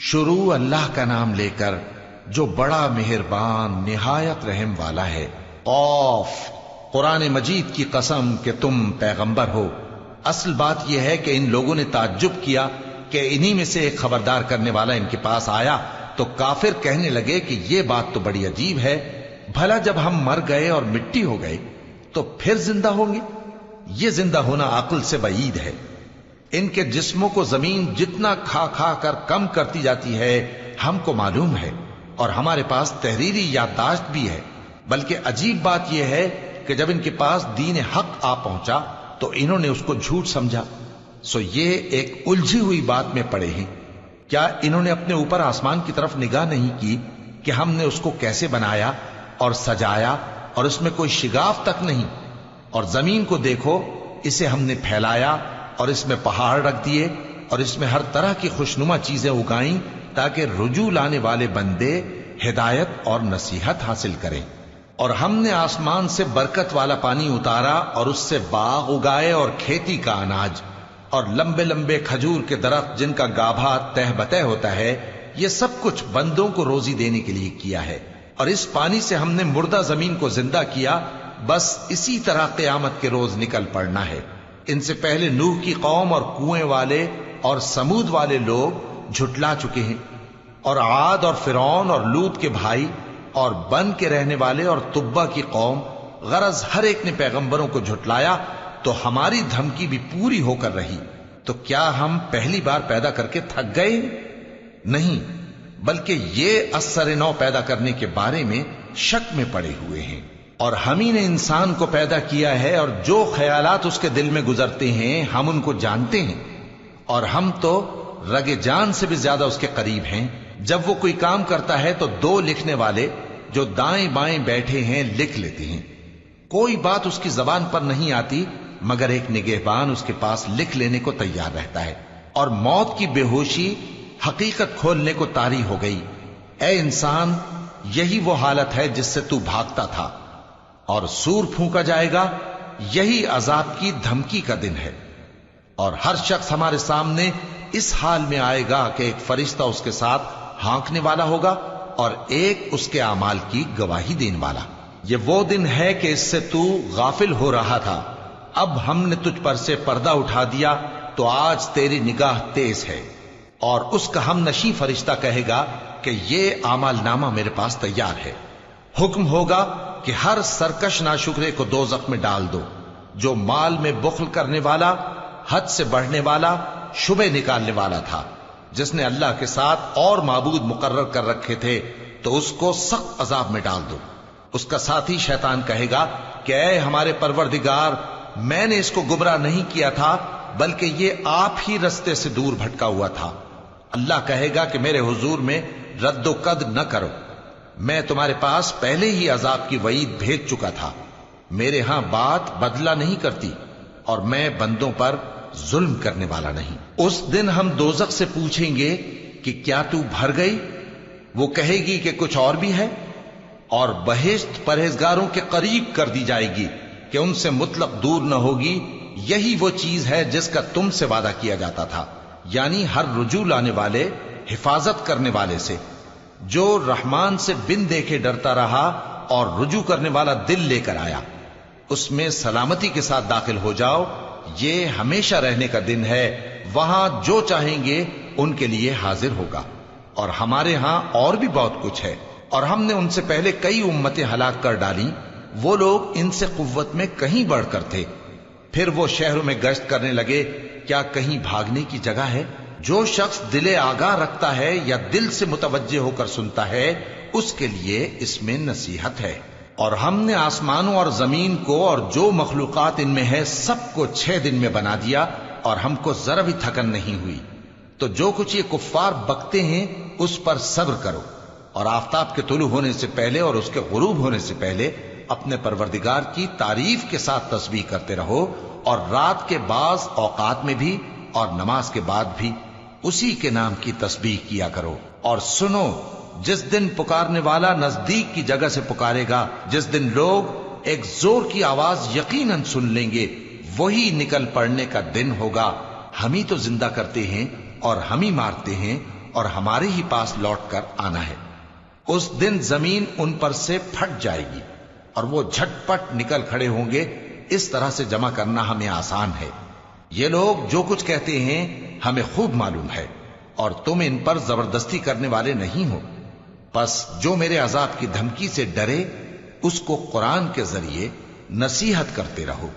شروع اللہ کا نام لے کر جو بڑا مہربان نہایت رحم والا ہے۔ قاف، قرآن مجید کی قسم کہ تم پیغمبر ہو۔ اصل بات یہ ہے کہ ان لوگوں نے تعجب کیا کہ انہی میں سے ایک خبردار کرنے والا ان کے پاس آیا تو کافر کہنے لگے کہ یہ بات تو بڑی عجیب ہے، بھلا جب ہم مر گئے اور مٹی ہو گئے تو پھر زندہ ہوں گے؟ یہ زندہ ہونا عقل سے بعید ہے۔ ان کے جسموں کو زمین جتنا کھا کھا کر کم کرتی جاتی ہے ہم کو معلوم ہے، اور ہمارے پاس تحریری یادداشت بھی ہے۔ بلکہ عجیب بات یہ ہے کہ جب ان کے پاس دین حق آ پہنچا تو انہوں نے اس کو جھوٹ سمجھا۔ سو یہ ایک الجھی ہوئی بات میں پڑے ہیں۔ کیا انہوں نے اپنے اوپر آسمان کی طرف نگاہ نہیں کی کہ ہم نے اس کو کیسے بنایا اور سجایا اور اس میں کوئی شگاف تک نہیں؟ اور زمین کو دیکھو، اسے ہم نے پھیلایا اور اس میں پہاڑ رکھ دیے اور اس میں ہر طرح کی خوشنما چیزیں اگائیں تاکہ رجوع لانے والے بندے ہدایت اور نصیحت حاصل کریں۔ اور ہم نے آسمان سے برکت والا پانی اتارا اور اس سے باغ اگائے اور کھیتی کا اناج اور لمبے لمبے کھجور کے درخت جن کا گابھا تہ بتہ ہوتا ہے، یہ سب کچھ بندوں کو روزی دینے کے لیے کیا ہے۔ اور اس پانی سے ہم نے مردہ زمین کو زندہ کیا، بس اسی طرح قیامت کے روز نکل پڑنا ہے۔ ان سے پہلے نوح کی قوم اور کنویں والے اور سمود والے لوگ جھٹلا چکے ہیں، اور عاد اور فرعون اور لوط کے بھائی اور بن کے رہنے والے اور تبا کی قوم، غرض ہر ایک نے پیغمبروں کو جھٹلایا تو ہماری دھمکی بھی پوری ہو کر رہی۔ تو کیا ہم پہلی بار پیدا کر کے تھک گئے؟ نہیں، بلکہ یہ اثر نو پیدا کرنے کے بارے میں شک میں پڑے ہوئے ہیں۔ اور ہم ہی نے انسان کو پیدا کیا ہے، اور جو خیالات اس کے دل میں گزرتے ہیں ہم ان کو جانتے ہیں، اور ہم تو رگ جان سے بھی زیادہ اس کے قریب ہیں۔ جب وہ کوئی کام کرتا ہے تو دو لکھنے والے جو دائیں بائیں بیٹھے ہیں لکھ لیتے ہیں۔ کوئی بات اس کی زبان پر نہیں آتی مگر ایک نگہبان اس کے پاس لکھ لینے کو تیار رہتا ہے۔ اور موت کی بے ہوشی حقیقت کھولنے کو طاری ہو گئی۔ اے انسان، یہی وہ حالت ہے جس سے تو بھاگتا تھا، اور سور پھونکا جائے گا، یہی عذاب کی دھمکی کا دن ہے۔ اور ہر شخص ہمارے سامنے اس حال میں آئے گا کہ ایک فرشتہ اس کے ساتھ ہانکنے والا ہوگا اور ایک اس کے اعمال کی گواہی دینے والا۔ یہ وہ دن ہے کہ اس سے تو غافل ہو رہا تھا، اب ہم نے تجھ پر سے پردہ اٹھا دیا تو آج تیری نگاہ تیز ہے۔ اور اس کا ہم نشیں فرشتہ کہے گا کہ یہ اعمال نامہ میرے پاس تیار ہے۔ حکم ہوگا کہ ہر سرکش ناشکرے کو دوزخ میں ڈال دو، جو مال میں بخل کرنے والا، حد سے بڑھنے والا، شبہ نکالنے والا تھا، جس نے اللہ کے ساتھ اور معبود مقرر کر رکھے تھے، تو اس کو سخت عذاب میں ڈال دو۔ اس کا ساتھی شیطان کہے گا کہ اے ہمارے پروردگار، میں نے اس کو گمراہ نہیں کیا تھا بلکہ یہ آپ ہی رستے سے دور بھٹکا ہوا تھا۔ اللہ کہے گا کہ میرے حضور میں رد و قد نہ کرو، میں تمہارے پاس پہلے ہی عذاب کی وعید بھیج چکا تھا۔ میرے ہاں بات بدلہ نہیں کرتی، اور میں بندوں پر ظلم کرنے والا نہیں۔ اس دن ہم دوزخ سے پوچھیں گے کہ کیا تو بھر گئی؟ وہ کہے گی کہ کچھ اور بھی ہے، اور بہشت پرہیزگاروں کے قریب کر دی جائے گی کہ ان سے مطلق دور نہ ہوگی۔ یہی وہ چیز ہے جس کا تم سے وعدہ کیا جاتا تھا، یعنی ہر رجوع لانے والے، حفاظت کرنے والے سے، جو رحمان سے بن دیکھے ڈرتا رہا اور رجوع کرنے والا دل لے کر آیا، اس میں سلامتی کے ساتھ داخل ہو جاؤ۔ یہ ہمیشہ رہنے کا دن ہے، وہاں جو چاہیں گے ان کے لیے حاضر ہوگا۔ اور ہمارے ہاں اور بھی بہت کچھ ہے، اور ہم نے ان سے پہلے کئی امتیں ہلاک کر ڈالیں، وہ لوگ ان سے قوت میں کہیں بڑھ کر تھے۔ پھر وہ شہروں میں گشت کرنے لگے، کیا کہیں بھاگنے کی جگہ ہے؟ جو شخص دل آگاہ رکھتا ہے یا دل سے متوجہ ہو کر سنتا ہے، اس کے لیے اس میں نصیحت ہے۔ اور ہم نے آسمانوں اور زمین کو اور جو مخلوقات ان میں ہے سب کو 6 دن میں بنا دیا، اور ہم کو ذرا بھی تھکن نہیں ہوئی۔ تو جو کچھ یہ کفار بکتے ہیں اس پر صبر کرو، اور آفتاب کے طلوع ہونے سے پہلے اور اس کے غروب ہونے سے پہلے اپنے پروردگار کی تعریف کے ساتھ تسبیح کرتے رہو، اور رات کے بعض اوقات میں بھی اور نماز کے بعد بھی اسی کے نام کی تسبیح کیا کرو۔ اور سنو، جس دن پکارنے والا نزدیک کی جگہ سے پکارے گا، جس دن لوگ ایک زور کی آواز یقیناً سن لیں گے، وہی نکل پڑنے کا دن ہوگا۔ ہم ہی تو زندہ کرتے ہیں اور ہم ہی مارتے ہیں، اور ہمارے ہی پاس لوٹ کر آنا ہے۔ اس دن زمین ان پر سے پھٹ جائے گی اور وہ جھٹ پٹ نکل کھڑے ہوں گے۔ اس طرح سے جمع کرنا ہمیں آسان ہے۔ یہ لوگ جو کچھ کہتے ہیں ہمیں خوب معلوم ہے، اور تم ان پر زبردستی کرنے والے نہیں ہو۔ پس جو میرے عذاب کی دھمکی سے ڈرے اس کو قرآن کے ذریعے نصیحت کرتے رہو۔